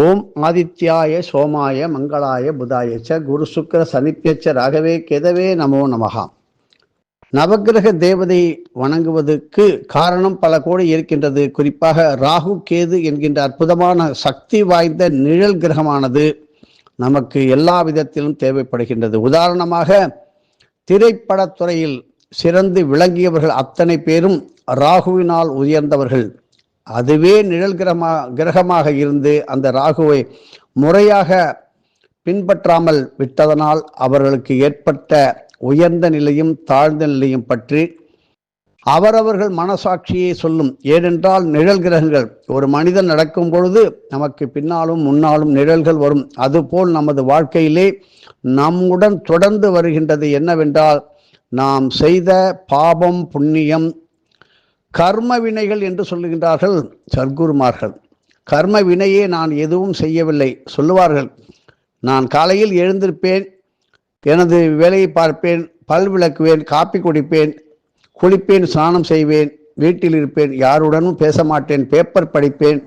ஓம் ஆதித்யாய சோமாய மங்களாய புதாயச்ச குரு சுக்கர சனிப்பியச்ச ராகவே கேதவே நமோ நமகா. நவக்கிரக தேவதை வணங்குவதற்கு காரணம் பல கோடி இருக்கின்றது. குறிப்பாக ராகு கேது என்கின்ற அற்புதமான சக்தி வாய்ந்த நிழல் கிரகமானது நமக்கு எல்லா விதத்திலும் தேவைப்படுகின்றது. உதாரணமாக திரைப்படத்துறையில் சிறந்து விளங்கியவர்கள் அத்தனை பேரும் ராகுவினால் உயர்ந்தவர்கள். அதுவே நிழல் கிரகமாக இருந்து அந்த ராகுவை முறையாக பின்பற்றாமல் விட்டதனால் அவர்களுக்கு ஏற்பட்ட உயர்ந்த நிலையும் தாழ்ந்த நிலையும் பற்றி அவரவர்கள் மனசாட்சியை சொல்லும். ஏனென்றால் நிழல் கிரகங்கள் ஒரு மனிதன் நடக்கும் பொழுது நமக்கு பின்னாலும் முன்னாலும் நிழல்கள் வரும். அதுபோல் நமது வாழ்க்கையிலே நம்முடன் தொடர்ந்து வருகின்றது என்னவென்றால் நாம் செய்த பாபம் புண்ணியம் கர்ம வினைகள் என்று சொல்லுகின்றார்கள் சர்க்குருமார்கள். கர்ம வினையே நான் எதுவும் செய்யவில்லை சொல்லுவார்கள். நான் காலையில் எழுந்திருப்பேன், எனது வேலையை பார்ப்பேன், பல் விளக்குவேன், காப்பி குடிப்பேன், குளிப்பேன், ஸ்நானம் செய்வேன், வீட்டில் இருப்பேன், யாருடனும் பேச மாட்டேன், பேப்பர் படிப்பேன்,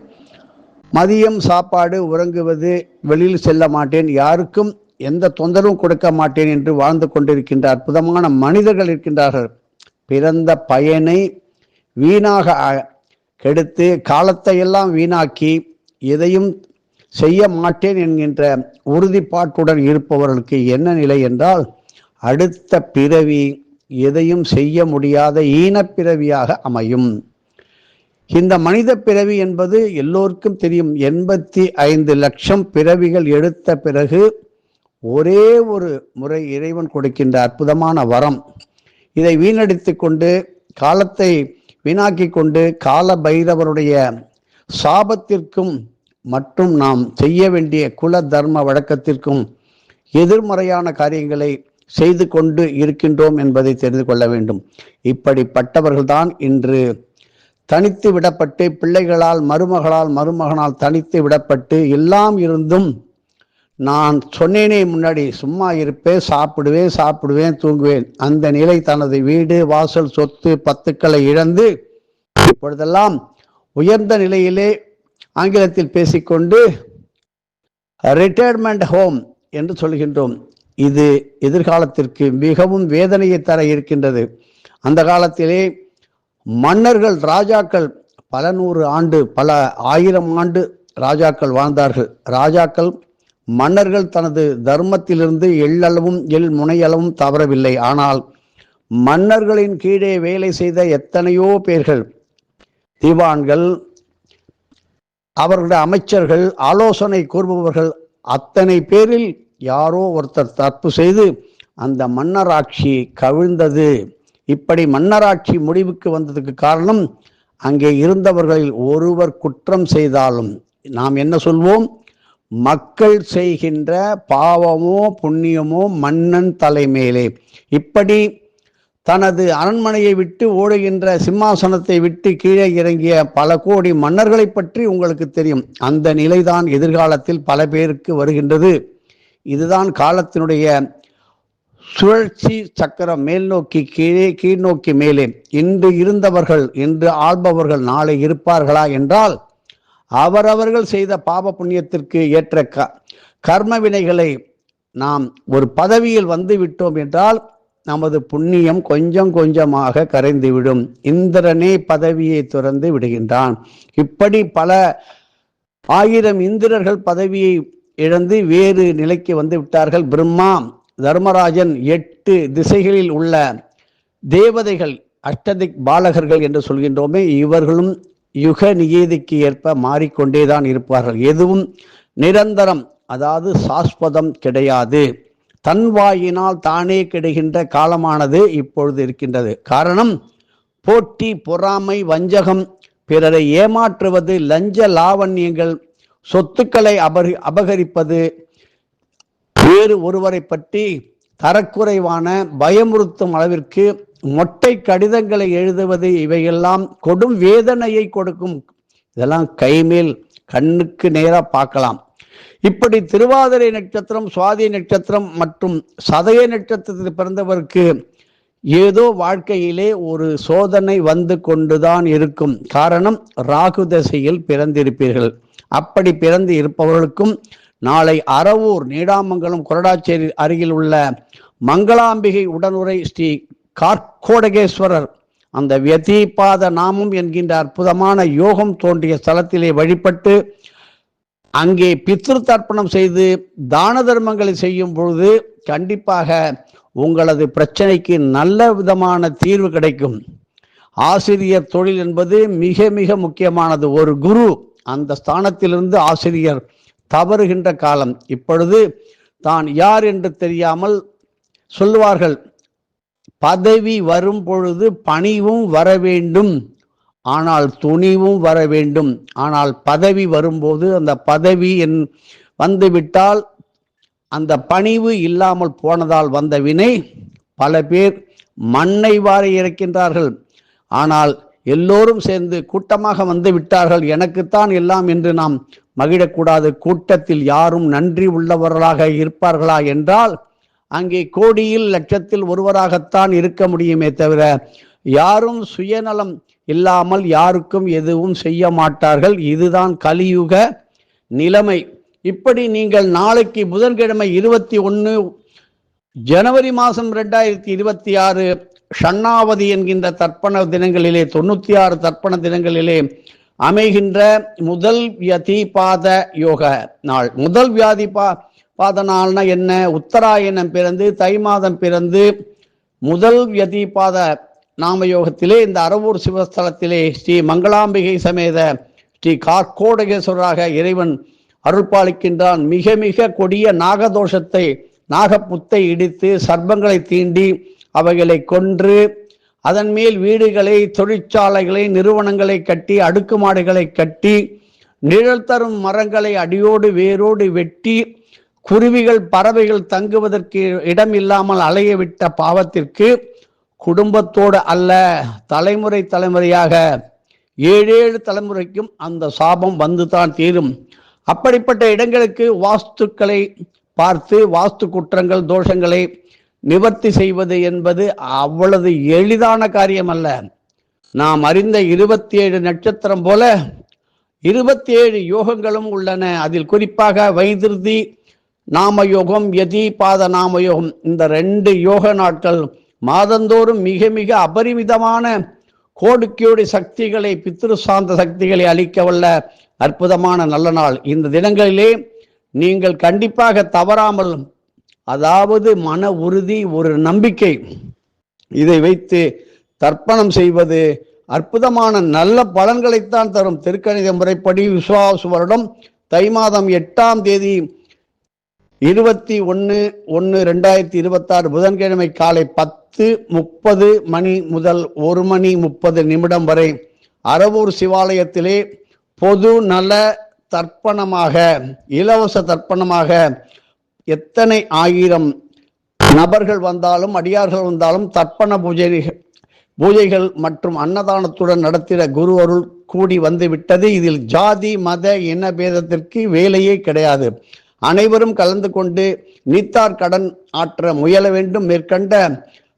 மதியம் சாப்பாடு, உறங்குவது, வெளியில் செல்ல மாட்டேன், யாருக்கும் எந்த தொந்தரவும் கொடுக்க மாட்டேன் என்று வாழ்ந்து கொண்டிருக்கின்ற அற்புதமான மனிதர்கள் இருக்கின்றார்கள். பிறந்த பயனை வீணாக கெடுத்து காலத்தை எல்லாம் வீணாக்கி எதையும் செய்ய மாட்டேன் என்கின்ற உறுதிப்பாட்டுடன் இருப்பவர்களுக்கு என்ன நிலை என்றால் அடுத்த பிறவி எதையும் செய்ய முடியாத ஈனப்பிறவியாக அமையும். இந்த மனித பிறவி என்பது எல்லோருக்கும் தெரியும். 85 லட்சம் பிறவிகள் எடுத்த பிறகு ஒரே ஒரு முறை இறைவன் கொடுக்கின்ற அற்புதமான வரம். இதை வீணடித்து கொண்டு காலத்தை வீணாக்கி கொண்டு கால பைரவருடைய சாபத்திற்கும் மற்றும் நாம் செய்ய வேண்டிய குல தர்ம வழக்கத்திற்கும் எதிர்மறையான காரியங்களை செய்து கொண்டு இருக்கின்றோம் என்பதை தெரிந்து கொள்ள வேண்டும். இப்படிப்பட்டவர்கள்தான் இன்று தனித்து விடப்பட்டு பிள்ளைகளால் மருமகனால் தனித்து விடப்பட்டு எல்லாம் இருந்தும் நான் சொன்னேனே முன்னாடி சும்மா இருப்பேன், சாப்பிடுவேன், தூங்குவேன், அந்த நிலை தனது வீடு வாசல் சொத்து பத்துக்களை இழந்து இப்பொழுதெல்லாம் உயர்ந்த நிலையிலே ஆங்கிலத்தில் பேசிக்கொண்டு ரிட்டையர்மெண்ட் ஹோம் என்று சொல்கின்றோம். இது எதிர்காலத்திற்கு மிகவும் வேதனையை தர இருக்கின்றது. அந்த காலத்திலே மன்னர்கள் ராஜாக்கள் பல 100 ஆண்டு பல 1000 ஆண்டு ராஜாக்கள் வாழ்ந்தார்கள். ராஜாக்கள் மன்னர்கள் தனது தர்மத்திலிருந்து எள்ளளவும் முனையளவும் தவறவில்லை. ஆனால் மன்னர்களின் கீழே வேலை செய்த எத்தனையோ பேர்கள், திவான்கள், அவர்களுடைய அமைச்சர்கள், ஆலோசனை கூறுபவர்கள், அத்தனை பேரில் யாரோ ஒருத்தர் தப்பு செய்து அந்த மன்னராட்சி கவிழ்ந்தது. இப்படி மன்னராட்சி முடிவுக்கு வந்ததுக்கு காரணம் அங்கே இருந்தவர்களில் ஒருவர் குற்றம் செய்தாலும் நாம் என்ன சொல்வோம்? மக்கள் செய்கின்ற பாவமோ புண்ணியமோ மன்னன் தலைமையிலே. இப்படி தனது அரண்மனையை விட்டு ஓடுகின்ற சிம்மாசனத்தை விட்டு கீழே இறங்கிய பல கோடி மன்னர்களை பற்றி உங்களுக்கு தெரியும். அந்த நிலைதான் எதிர்காலத்தில் பல பேருக்கு வருகின்றது. இதுதான் காலத்தினுடைய சுழற்சி சக்கரம். மேல் நோக்கி கீழே, கீழ் நோக்கி மேலே. இன்று இருந்தவர்கள் இன்று ஆள்பவர்கள் நாளை இருப்பார்களா என்றால் அவரவர்கள் செய்த பாப புண்ணியத்திற்கு ஏற்ற கர்ம வினைகளை நாம் ஒரு பதவியில் வந்து விட்டோம் என்றால் நமது புண்ணியம் கொஞ்சம் கொஞ்சமாக கரைந்துவிடும். இந்திரனே பதவியை துறந்து விடுகின்றான். இப்படி பல 1000 இந்திரர்கள் பதவியை இழந்து வேறு நிலைக்கு வந்து விட்டார்கள். பிரம்மா, தர்மராஜன், 8 திசைகளில் உள்ள தேவதைகள், அஷ்டதிக் பாலகர்கள் என்று சொல்கின்றோமே, இவர்களும் யுக நியதிக்கு ஏற்ப மாறிக்கொண்டேதான் இருப்பார்கள். எதுவும் நிரந்தரம், அதாவது சாஸ்வதம் கிடையாது. தன் வாயினால் தானே கிடைக்கின்ற காலமானது இப்பொழுது இருக்கின்றது. காரணம் போட்டி, பொறாமை, வஞ்சகம், பிறரை ஏமாற்றுவது, லஞ்ச லாவண்யங்கள், சொத்துக்களை அபகரிப்பது, வேறு ஒருவரை பற்றி தரக்குறைவான பயமுறுத்தும் அளவிற்கு மொட்டை கடிதங்களை எழுதுவது, இவையெல்லாம் கொடும் வேதனையை கொடுக்கும். இதெல்லாம் கைமேல் கண்ணுக்கு நேராக பார்க்கலாம். இப்படி திருவாதிரை நட்சத்திரம், சுவாதி நட்சத்திரம் மற்றும் சதய நட்சத்திரத்தில் பிறந்தவருக்கு ஏதோ வாழ்க்கையிலே ஒரு சோதனை வந்து கொண்டுதான் இருக்கும். காரணம் ராகு தசையில் பிறந்திருப்பீர்கள். அப்படி பிறந்து இருப்பவர்களுக்கும் நாளை அரவூர், நீடாமங்கலம், கொரடாச்சேரி அருகில் உள்ள மங்களாம்பிகை உடனுரை ஸ்ரீ கார்கோடகேஸ்வரர் அந்த வியதிபாத நாமம் என்கின்ற அற்புதமான யோகம் தோன்றிய ஸ்தலத்திலே வழிபட்டு அங்கே பித்ரு தர்ப்பணம் செய்து தான தர்மங்களை செய்யும் பொழுது கண்டிப்பாக உங்களது பிரச்சனைக்கு நல்ல விதமான தீர்வு கிடைக்கும். ஆசிரியர் தொழில் என்பது மிக மிக முக்கியமானது. ஒரு குரு அந்த ஸ்தானத்திலிருந்து ஆசிரியர் தவறுகின்ற காலம். இப்பொழுது தான் யார் என்று தெரியாமல் சொல்லுவார்கள், பதவி வரும் பொழுது பணிவும் வர வேண்டும், ஆனால் துணிவும் வர வேண்டும். ஆனால் பதவி வரும்போது அந்த பதவி வந்துவிட்டால் அந்த பணிவு இல்லாமல் போனதால் வந்த வினை பல பேர் மண்ணை வாரி இறக்கின்றார்கள். ஆனால் எல்லோரும் சேர்ந்து கூட்டமாக வந்து விட்டார்கள், எனக்குத்தான் எல்லாம் என்று நாம் மகிழக்கூடாது. கூட்டத்தில் யாரும் நன்றி உள்ளவர்களாக இருப்பார்களா என்றால் அங்கே கோடியில் லட்சத்தில் ஒருவராகத்தான் இருக்க முடியுமே தவிர யாரும் சுயநலம் இல்லாமல் யாருக்கும் எதுவும் செய்ய மாட்டார்கள். இதுதான் கலியுக நிலைமை. இப்படி நீங்கள் நாளைக்கு புதன்கிழமை 21 ஜனவரி மாதம் 2026 ஷண்ணாவதி என்கின்ற தர்ப்பண தினங்களிலே 96 தர்ப்பண தினங்களிலே அமைகின்ற முதல் வியதிபாத யோக நாள். முதல் வியாதிபாத நாள்னா என்ன? உத்தராயணம் பிறந்து தை மாதம் பிறந்து முதல் வியதிபாத நாமயோகத்திலே இந்த அரவூர் சிவஸ்தலத்திலே ஸ்ரீ மங்களாம்பிகை சமேத ஸ்ரீ கார்கோடகேஸ்வரராக இறைவன் அருள்பாலிக்கின்றான். மிக மிக கொடிய நாகதோஷத்தை, நாகப்புத்தை இடித்து சர்ப்பங்களை தீண்டி அவைகளை கொன்று அதன் மேல் வீடுகளை, தொழிற்சாலைகளை, நிறுவனங்களை கட்டி, அடுக்குமாடுகளை கட்டி, நிழல் தரும் மரங்களை அடியோடு வேரோடு வெட்டி, குருவிகள் பறவைகள் தங்குவதற்கு இடம் இல்லாமல் அலைய விட்ட பாவத்திற்கு குடும்பத்தோடு அல்ல, தலைமுறை தலைமுறையாக 7 தலைமுறைக்கும் அந்த சாபம் வந்து தான் தீரும். அப்படிப்பட்ட இடங்களுக்கு வாஸ்துக்களை பார்த்து வாஸ்து குற்றங்கள், தோஷங்களை நிவர்த்தி செய்வது என்பது அவ்வளவு எளிதான காரியம் அல்ல. நாம் அறிந்த 27 நட்சத்திரம் போல 27 யோகங்களும் உள்ளன. அதில் குறிப்பாக வைதிருதி நாமயோகம், யதிபாத நாமயோகம், இந்த 2 யோக நாட்கள் மாதந்தோறும் மிக மிக அபரிமிதமான கோடி சக்திகளை, பித்ரு சாந்த சக்திகளை அளிக்க வல்ல அற்புதமான நல்ல நாள். இந்த தினங்களிலே நீங்கள் கண்டிப்பாக தவறாமல், அதாவது மன உறுதி, ஒரு நம்பிக்கை, இதை வைத்து தர்ப்பணம் செய்வது அற்புதமான நல்ல பலன்களைத்தான் தரும். திருக்கணித முறைப்படி விசுவாச வருடம் தை மாதம் 8ஆம் தேதி 21/1/2026 புதன்கிழமை காலை 10:30 மணி முதல் 1:30 வரை அரவூர் சிவாலயத்திலே பொது நல தர்ப்பணமாக, இலவச தர்ப்பணமாக எத்தனை ஆயிரம் நபர்கள் வந்தாலும், அடியார்கள் வந்தாலும் தர்ப்பண பூஜைகள் மற்றும் அன்னதானத்துடன் நடத்திட குரு அருள் கூடி வந்து விட்டது. இதில் ஜாதி மத இன பேதத்திற்கு வேலையே கிடையாது. அனைவரும் கலந்து கொண்டு நீத்தார் கடன் ஆற்ற முயல வேண்டும். மேற்கண்ட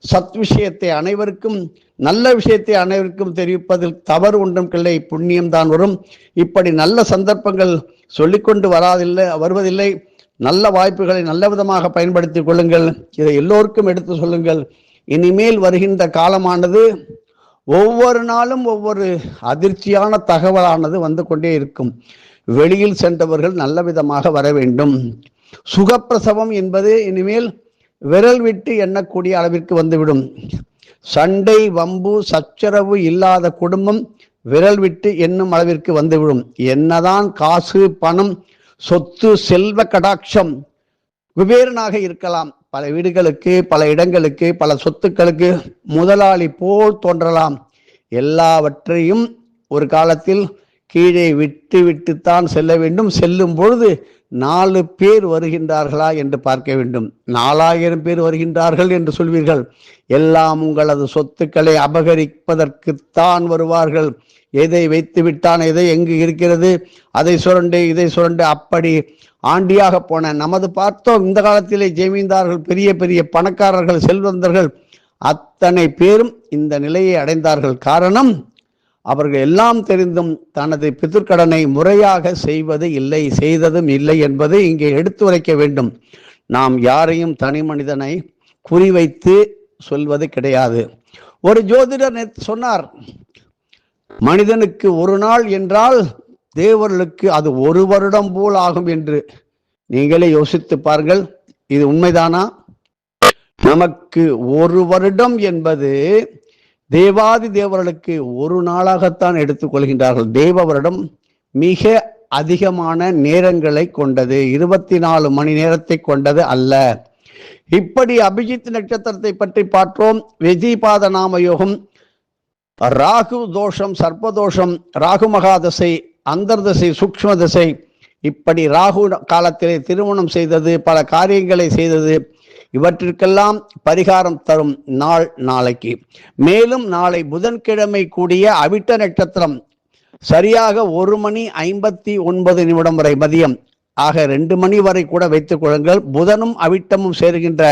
சத் விஷயத்தை அனைவருக்கும், நல்ல விஷயத்தை அனைவருக்கும் தெரிவிப்பதில் தவறு ஒன்றும் இல்லை, புண்ணியம்தான் வரும். இப்படி நல்ல சந்தர்ப்பங்கள் சொல்லிக்கொண்டு வருவதில்லை. நல்ல வாய்ப்புகளை நல்ல விதமாக பயன்படுத்திக் கொள்ளுங்கள். இதை எல்லோருக்கும் எடுத்து சொல்லுங்கள். இனிமேல் வருகின்ற காலமானது ஒவ்வொரு நாளும் ஒவ்வொரு அதிர்ச்சியான தகவலானது வந்து கொண்டே இருக்கும். வெளியில் சென்றவர்கள் நல்ல விதமாக வர வேண்டும். சுகப்பிரசவம் என்பது இனிமேல் விரல் விட்டு எண்ணக்கூடிய அளவிற்கு வந்துவிடும். சண்டை, வம்பு, சச்சரவு இல்லாத குடும்பம் விரல் விட்டு எண்ணும் அளவிற்கு வந்துவிடும். என்னதான் காசு, பணம், சொத்து, செல்வ கடாட்சம், குபேரனாக இருக்கலாம், பல வீடுகளுக்கு, பல இடங்களுக்கு, பல சொத்துக்களுக்கு முதலாளி போல் தோன்றலாம். எல்லாவற்றையும் ஒரு காலத்தில் கீழே விட்டுத்தான் செல்ல வேண்டும். செல்லும் பொழுது 4 பேர் வருகின்றார்களா என்று பார்க்க வேண்டும். 4000 பேர் வருகின்றார்கள் என்று சொல்வீர்கள். எல்லாம் உங்களது சொத்துக்களை அபகரிப்பதற்குத்தான் வருவார்கள். எதை வைத்து விட்டான், எதை எங்கு இருக்கிறது, அதை சுரண்டு இதை சுரண்டு, அப்படி ஆண்டியாக போன நமது பார்த்தோம். இந்த காலத்திலே ஜெமீன்தார்கள், பெரிய பெரிய பணக்காரர்கள், செல்வந்தர்கள் அத்தனை பேரும் இந்த நிலையை அடைந்தார்கள். காரணம், அவர்கள் எல்லாம் தெரிந்தும் தனது பிதிர்க்கடனை முறையாக செய்ததும் இல்லை என்பதை இங்கே எடுத்துரைக்க வேண்டும். நாம் யாரையும் தனி மனிதனை குறிவைத்து சொல்வது கிடையாது. ஒரு ஜோதிடர் சொன்னார், மனிதனுக்கு ஒரு நாள் என்றால் தேவர்களுக்கு அது 1 வருடம் போல் ஆகும் என்று. நீங்களே யோசித்து பாருங்கள், இது உண்மைதானா? நமக்கு 1 வருடம் என்பது தேவாதி தேவர்களுக்கு 1 நாளாகத்தான் எடுத்துக்கொள்கின்றார்கள். தேவ வருடம் மிக அதிகமான நேரங்களை கொண்டது, 24 மணி நேரத்தை கொண்டது அல்ல. இப்படி அபிஜித் நட்சத்திரத்தை பற்றி பார்த்தோம். விஜயபாத நாம யோகம், ராகு தோஷம், சர்ப்பதோஷம், ராகு மகாதசை, அந்தர்தசை, சூக்ஷ்ம தசை, இப்படி ராகு காலத்திலே திருமணம் செய்தது, பல காரியங்களை செய்தது, இவற்றிற்கெல்லாம் பரிகாரம் தரும் நாள் நாளைக்கு. மேலும் நாளை புதன்கிழமை கூடிய அவிட்ட நட்சத்திரம் சரியாக 1:59 வரை மதியம், ஆக 2 மணி வரை கூட வைத்துக் கொள்ளுங்கள். புதனும் அவிட்டமும் சேருகின்ற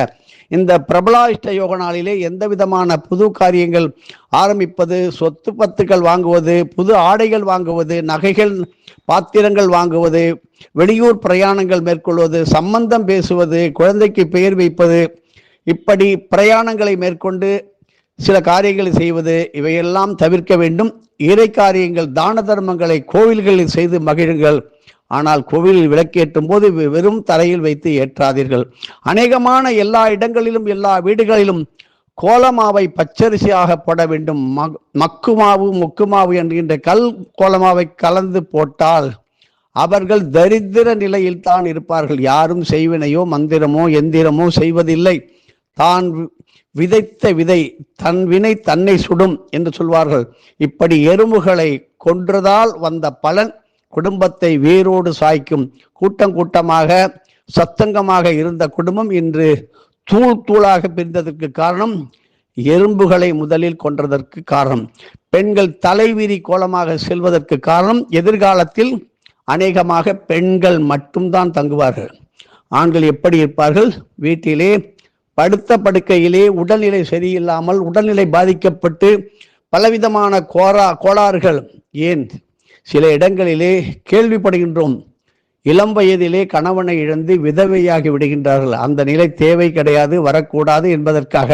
இந்த பிரபலாஷ்ட யோக நாளிலே எந்த விதமான புது காரியங்கள் ஆரம்பிப்பது, சொத்து பத்துக்கள் வாங்குவது, புது ஆடைகள் வாங்குவது, நகைகள் பாத்திரங்கள் வாங்குவது, வெளியூர் பிரயாணங்கள் மேற்கொள்வது, சம்பந்தம் பேசுவது, குழந்தைக்கு பெயர் வைப்பது, இப்படி பிரயாணங்களை மேற்கொண்டு சில காரியங்களை செய்வது, இவையெல்லாம் தவிர்க்க வேண்டும். இறை காரியங்கள், தான தர்மங்களை கோவில்களில் செய்து மகிழுங்கள். ஆனால் கோவிலில் விளக்கேற்றும் போது வெறும் தரையில் வைத்து ஏற்றாதீர்கள். அநேகமான எல்லா இடங்களிலும், எல்லா வீடுகளிலும் கோலமாவை பச்சரிசியாக போட வேண்டும். மக்குமாவு, மொக்குமாவு என்கின்ற கல் கோலமாவை கலந்து போட்டால் அவர்கள் தரித்திர நிலையில் தான் இருப்பார்கள். யாரும் செய்வினையோ மந்திரமோ எந்திரமோ செய்வதில்லை. தான் விதைத்த விதை தன் வினை தன்னை சுடும் என்று சொல்வார்கள். இப்படி எறும்புகளை கொன்றதால் வந்த பலன் குடும்பத்தை வேரோடு சாய்க்கும். கூட்டம் கூட்டமாக சத்தங்கமாக இருந்த குடும்பம் இன்று தூள் தூளாக பிரிந்ததற்கு காரணம் எறும்புகளை முதலில் கொன்றதற்கு காரணம். பெண்கள் தலைவிரி கோலமாக செல்வதற்கு காரணம் எதிர்காலத்தில் அநேகமாக பெண்கள் மட்டும்தான் தங்குவார்கள். ஆண்கள் எப்படி இருப்பார்கள்? வீட்டிலே படுத்த படுக்கையிலே உடல்நிலை சரியில்லாமல், உடல்நிலை பாதிக்கப்பட்டு பலவிதமான கோளாறுகள், ஏன் சில இடங்களிலே கேள்விப்படுகின்றோம், இளம் வயதிலே கணவனை இழந்து விதவையாகி விடுகின்றார்கள். அந்த நிலை தேவை கிடையாது, வரக்கூடாது என்பதற்காக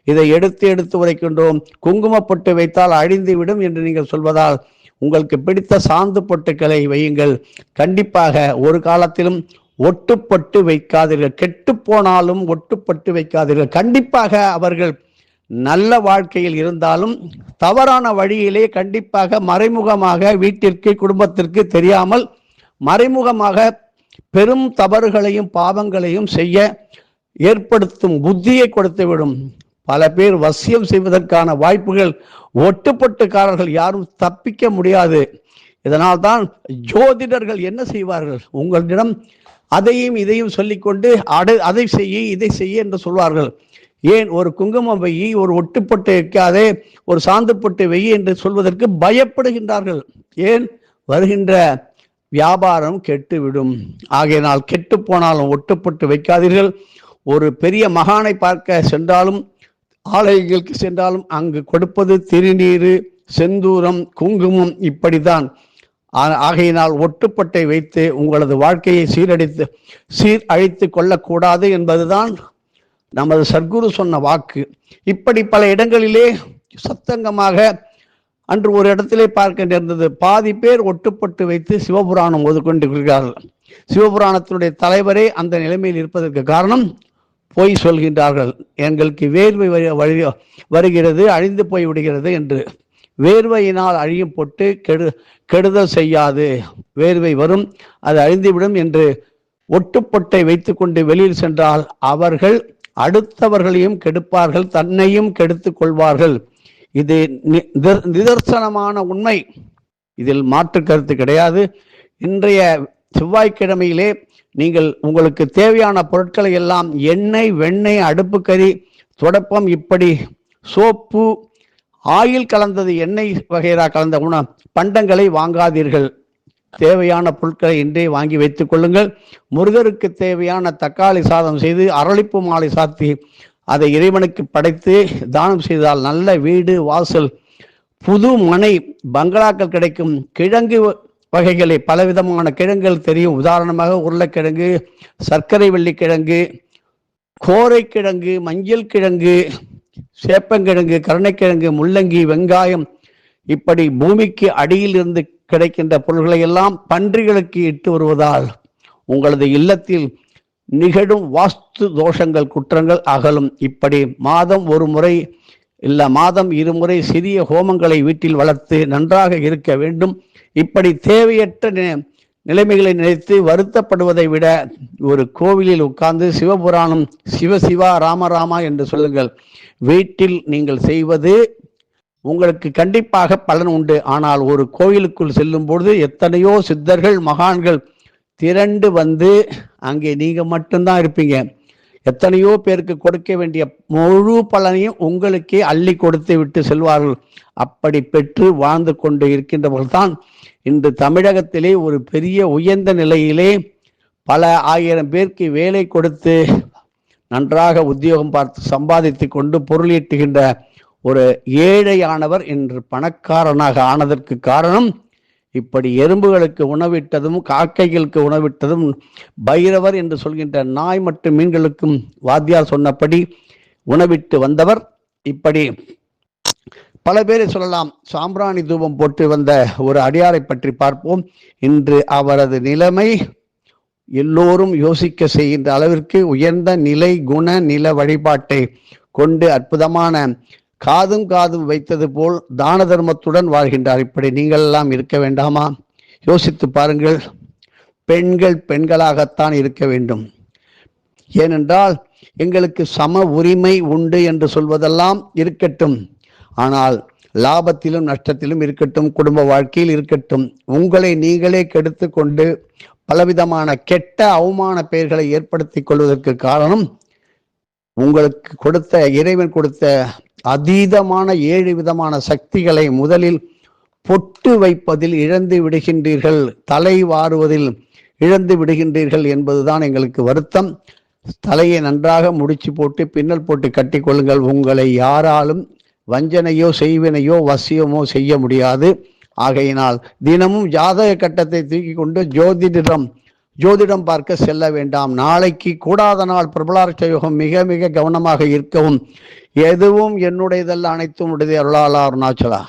இதை எடுத்து உரைக்கின்றோம். குங்குமப்பட்டு வைத்தால் அழிந்துவிடும் என்று நீங்கள் சொல்வதால் உங்களுக்கு பிடித்த சாந்து பொட்டுக்களை வையுங்கள். கண்டிப்பாக ஒரு காலத்திலும் ஒட்டுப்பட்டு வைக்காதீர்கள். கெட்டு போனாலும் ஒட்டுப்பட்டு வைக்காதீர்கள். கண்டிப்பாக அவர்கள் நல்ல வாழ்க்கையில் இருந்தாலும் தவறான வழியிலே கண்டிப்பாக மறைமுகமாக வீட்டிற்கு, குடும்பத்திற்கு தெரியாமல் மறைமுகமாக பெரும் தவறுகளையும் பாவங்களையும் செய்ய ஏற்படுத்தும் புத்தியை கொடுத்துவிடும். பல பேர் வசியம் செய்வதற்கான வாய்ப்புகள், ஒட்டுப்பட்டுக்காரர்கள் யாரும் தப்பிக்க முடியாது. இதனால் தான் ஜோதிடர்கள் என்ன செய்வார்கள், உங்களிடம் அதையும் இதையும் சொல்லிக்கொண்டு அதை செய்ய இதை செய்ய என்று சொல்வார்கள். ஏன் ஒரு குங்குமம் வெயி, ஒரு ஒட்டுப்பட்டு வைக்காதே, ஒரு சாந்து பொட்டு வெயி என்று சொல்வதற்கு பயப்படுகின்றார்கள். ஏன்? வருகின்ற வியாபாரம் கெட்டுவிடும். ஆகையினால் கெட்டு போனாலும் ஒட்டுப்பட்டு வைக்காதீர்கள். ஒரு பெரிய மகானை பார்க்க சென்றாலும், ஆலயங்களுக்கு சென்றாலும் அங்கு கொடுப்பது திருநீரு, செந்தூரம், குங்குமம், இப்படித்தான். ஆகையினால் ஒட்டுப்பட்டை வைத்து உங்களது வாழ்க்கையை சீரழித்து கொள்ளக்கூடாது என்பதுதான் நமது சர்க்குரு சொன்ன வாக்கு. இப்படி பல இடங்களிலே சத்தங்கமாக அன்று ஒரு இடத்திலே பார்க்க நேர்ந்தது. பாதி பேர் ஒட்டுப்பட்டு வைத்து சிவபுராணம் ஓதுக்கொண்டிருக்கிறார்கள். சிவபுராணத்தினுடைய தலைவரே அந்த நிலைமையில் இருப்பதற்கு காரணம் பொய் சொல்கின்றார்கள். எங்களுக்கு வேர்வை வருகிறது, அழிந்து போய் விடுகிறது என்று. வேர்வையினால் அழியும் பொட்டு கெடுதல் செய்யாது, வேர்வை வரும், அது அழிந்துவிடும் என்று ஒட்டுப்பொட்டை வைத்து கொண்டு வெளியில் சென்றால் அவர்கள் அடுத்தவர்களையும் கெடுப்பார்கள், தன்னையும் கெடுத்து கொள்வார்கள். இது நிதர்சனமான உண்மை, இதில் மாற்று கருத்து கிடையாது. இன்றைய செவ்வாய்க்கிழமையிலே நீங்கள் உங்களுக்கு தேவையான பொருட்களை எல்லாம் எண்ணெய், வெண்ணெய், அடுப்புக்கறி, தொடப்பம், இப்படி சோப்பு, ஆயில் கலந்தது, எண்ணெய் வகைரா கலந்த பண்டங்களை வாங்காதீர்கள். தேவையான பொருட்களை இன்றே வாங்கி வைத்துக் கொள்ளுங்கள். முருகருக்கு தேவையான தக்காளி சாதம் செய்து அரளிப்பு மாலை சாத்தி அதை இறைவனுக்கு படைத்து தானம் செய்தால் நல்ல வீடு வாசல் புது மனை பங்களாக்கள் கிடைக்கும். கிழங்கு வகைகளை பலவிதமான கிழங்குகள் தெரியும். உதாரணமாக உருளைக்கிழங்கு, சர்க்கரை வெள்ளிக்கிழங்கு, கோரைக்கிழங்கு, மஞ்சள் கிழங்கு, சேப்பங்கிழங்கு, கருணைக்கிழங்கு, முள்ளங்கி, வெங்காயம், இப்படி பூமிக்கு அடியில் இருந்து கிடைக்கின்ற பொருள்களை எல்லாம் பன்றிகளுக்கு இட்டு வருவதால் உங்களது இல்லத்தில் நிகழும் வாஸ்து தோஷங்கள், குற்றங்கள் அகலும். இப்படி மாதம் ஒரு முறை இல்ல மாதம் இருமுறை சிறிய ஹோமங்களை வீட்டில் வளர்த்து நன்றாக இருக்க வேண்டும். இப்படி தேவையற்ற நிலைமைகளை நினைத்து வருத்தப்படுவதை விட ஒரு கோவிலில் உட்கார்ந்து சிவபுராணம், சிவசிவா ராமராமா என்று சொல்லுங்கள். வீட்டில் நீங்கள் செய்வது உங்களுக்கு கண்டிப்பாக பலன் உண்டு. ஆனால் ஒரு கோயிலுக்குள் செல்லும் பொழுது எத்தனையோ சித்தர்கள், மகான்கள் திரண்டு வந்து அங்கே நீங்க மட்டும்தான் இருப்பீங்க. எத்தனையோ பேருக்கு கொடுக்க வேண்டிய முழு பலனையும் உங்களுக்கே அள்ளி கொடுத்து விட்டு செல்வார்கள். அப்படி பெற்று வாழ்ந்து கொண்டு இருக்கின்றவர்கள் தான் இன்று தமிழகத்திலே ஒரு பெரிய உயர்ந்த நிலையிலே பல ஆயிரம் பேருக்கு வேலை கொடுத்து நன்றாக உத்தியோகம் பார்த்து சம்பாதித்து கொண்டு பொருளீட்டுகின்ற ஒரு ஏழையானவர் என்று பணக்காரனாக ஆனதற்கு காரணம் இப்படி எறும்புகளுக்கு உணவிட்டதும், காக்கைகளுக்கு உணவிட்டதும், பைரவர் என்று சொல்கின்ற நாய் மற்றும் மீன்களுக்கும் வாத்தியார் சொன்னபடி உணவிட்டு வந்தவர். இப்படி பல பேரை சொல்லலாம். சாம்பிராணி தூபம் போட்டு வந்த ஒரு அடியாரை பற்றி பார்ப்போம். இன்று அவரது நிலைமை எல்லோரும் யோசிக்க செய்கின்ற அளவிற்கு உயர்ந்த நிலை, குண, நில வழிபாட்டை கொண்டு அற்புதமான காதும் வைத்தது போல் தான தர்மத்துடன் வாழ்கின்றார். இப்படி நீங்கள் எல்லாம் இருக்க வேண்டாமா? யோசித்து பாருங்கள். பெண்கள் பெண்களாகத்தான் இருக்க வேண்டும். ஏனென்றால் எங்களுக்கு சம உரிமை உண்டு என்று சொல்வதெல்லாம் இருக்கட்டும். ஆனால் லாபத்திலும் நஷ்டத்திலும் இருக்கட்டும், குடும்ப வாழ்க்கையில் இருக்கட்டும். உங்களை நீங்களே கெடுத்து கொண்டு பலவிதமான கெட்ட அவமான பெயர்களை ஏற்படுத்திக் கொள்வதற்கு காரணம் உங்களுக்கு கொடுத்த இறைவன் கொடுத்த அதீதமான 7 விதமான சக்திகளை முதலில் பொட்டு வைப்பதில் இழந்து விடுகின்றீர்கள், தலை வாருவதில் இழந்து விடுகின்றீர்கள் என்பதுதான் எங்களுக்கு வருத்தம். தலையை நன்றாக முடிச்சு போட்டு பின்னல் போட்டு கட்டி கொள்ளுங்கள். உங்களை யாராலும் வஞ்சனையோ செய்வினையோ வசியமோ செய்ய முடியாது. ஆகையினால் தினமும் ஜாதக கட்டத்தை தூக்கி கொண்டு ஜோதிடம் பார்க்க செல்ல வேண்டாம். நாளைக்கு கூடாத நாள் பிரபலார்ச்ச யோகம். மிக மிக கவனமாக இருக்கவும். எதுவும் என்னுடையதல்ல, அனைத்தும் உடையது. அருளாளா அருணாச்சலா.